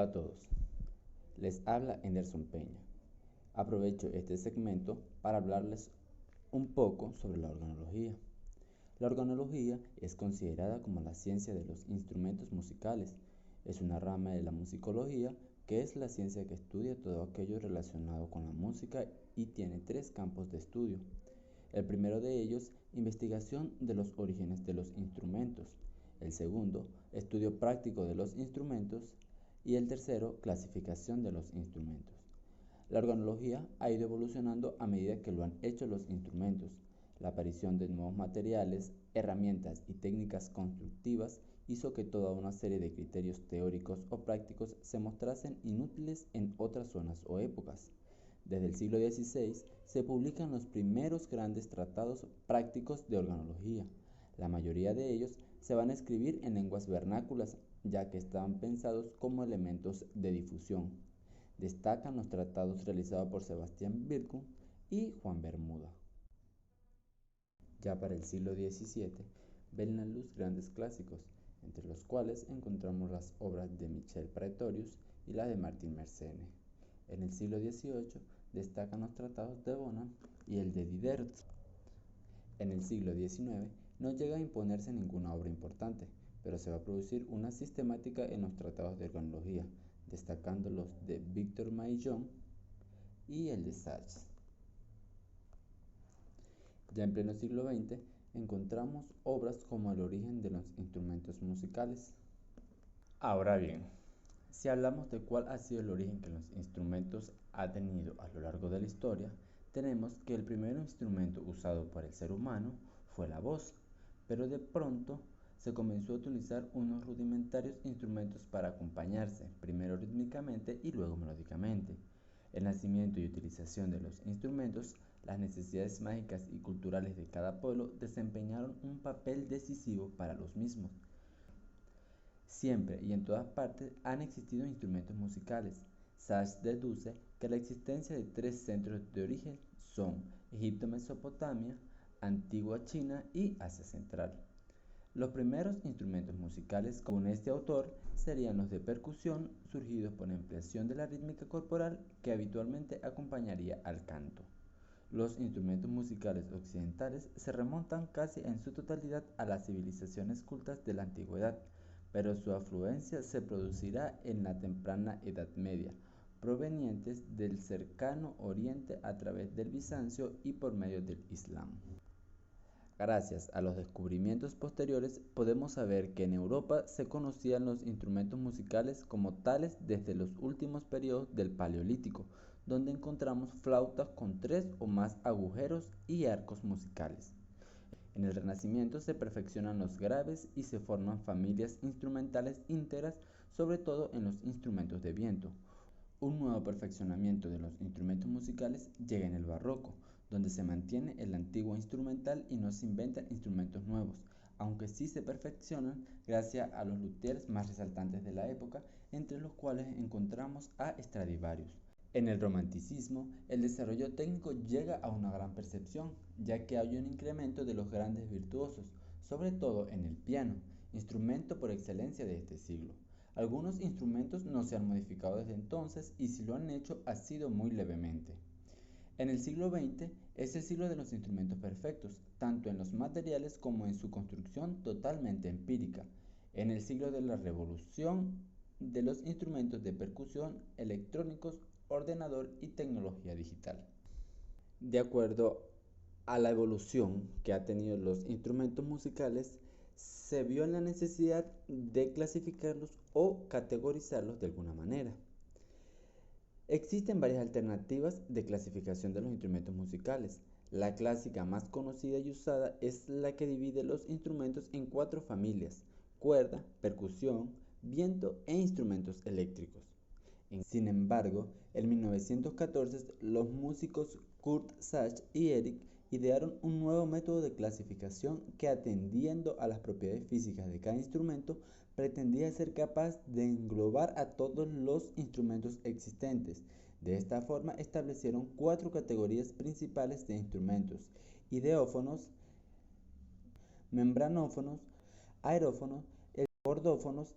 Hola a todos, les habla Anderson Peña. Aprovecho este segmento para hablarles un poco sobre la organología. La organología es considerada como la ciencia de los instrumentos musicales. Es una rama de la musicología que es la ciencia que estudia todo aquello relacionado con la música y tiene tres campos de estudio. El primero de ellos, investigación de los orígenes de los instrumentos. El segundo, estudio práctico de los instrumentos. Y el tercero, clasificación de los instrumentos. La organología ha ido evolucionando a medida que lo han hecho los instrumentos. La aparición de nuevos materiales, herramientas y técnicas constructivas hizo que toda una serie de criterios teóricos o prácticos se mostrasen inútiles en otras zonas o épocas. Desde el siglo XVI se publican los primeros grandes tratados prácticos de organología. La mayoría de ellos se van a escribir en lenguas vernáculas, ya que estaban pensados como elementos de difusión. Destacan los tratados realizados por Sebastián Birkun y Juan Bermuda. Ya para el siglo XVII ven la luz grandes clásicos, entre los cuales encontramos las obras de Michel Praetorius y las de Martin Mersenne. En el siglo XVIII destacan los tratados de Bona y el de Diderot. En el siglo XIX no llega a imponerse ninguna obra importante, pero se va a producir una sistemática en los tratados de organología, destacando los de Victor Maillon y el de Sachs. Ya en pleno siglo XX encontramos obras como El origen de los instrumentos musicales. Ahora bien, si hablamos de cuál ha sido el origen que los instrumentos ha tenido a lo largo de la historia, tenemos que el primer instrumento usado por el ser humano fue la voz, pero de pronto se comenzó a utilizar unos rudimentarios instrumentos para acompañarse, primero rítmicamente y luego melódicamente. El nacimiento y utilización de los instrumentos, las necesidades mágicas y culturales de cada pueblo desempeñaron un papel decisivo para los mismos. Siempre y en todas partes han existido instrumentos musicales. Sachs deduce que la existencia de tres centros de origen son Egipto-Mesopotamia, Antigua China y Asia Central. Los primeros instrumentos musicales, según este autor, serían los de percusión, surgidos por la ampliación de la rítmica corporal que habitualmente acompañaría al canto. Los instrumentos musicales occidentales se remontan casi en su totalidad a las civilizaciones cultas de la antigüedad, pero su afluencia se producirá en la temprana Edad Media, provenientes del cercano Oriente a través del Bizancio y por medio del Islam. Gracias a los descubrimientos posteriores podemos saber que en Europa se conocían los instrumentos musicales como tales desde los últimos periodos del Paleolítico, donde encontramos flautas con 3 o más agujeros y arcos musicales. En el Renacimiento se perfeccionan los graves y se forman familias instrumentales íntegras, sobre todo en los instrumentos de viento. Un nuevo perfeccionamiento de los instrumentos musicales llega en el Barroco, donde se mantiene el antiguo instrumental y no se inventan instrumentos nuevos, aunque sí se perfeccionan gracias a los luthiers más resaltantes de la época, entre los cuales encontramos a Stradivarius. En el romanticismo, el desarrollo técnico llega a una gran percepción, ya que hay un incremento de los grandes virtuosos, sobre todo en el piano, instrumento por excelencia de este siglo. Algunos instrumentos no se han modificado desde entonces y si lo han hecho ha sido muy levemente. En el siglo XX es el siglo de los instrumentos perfectos, tanto en los materiales como en su construcción totalmente empírica. En el siglo de la revolución de los instrumentos de percusión, electrónicos, ordenador y tecnología digital. De acuerdo a la evolución que han tenido los instrumentos musicales, se vio en la necesidad de clasificarlos o categorizarlos de alguna manera. Existen varias alternativas de clasificación de los instrumentos musicales. La clásica más conocida y usada es la que divide los instrumentos en 4 familias: cuerda, percusión, viento e instrumentos eléctricos. Sin embargo, en 1914 los músicos Kurt Sachs y Eric idearon un nuevo método de clasificación que, atendiendo a las propiedades físicas de cada instrumento, pretendía ser capaz de englobar a todos los instrumentos existentes. De esta forma establecieron 4 categorías principales de instrumentos: ideófonos, membranófonos, aerófonos, cordófonos,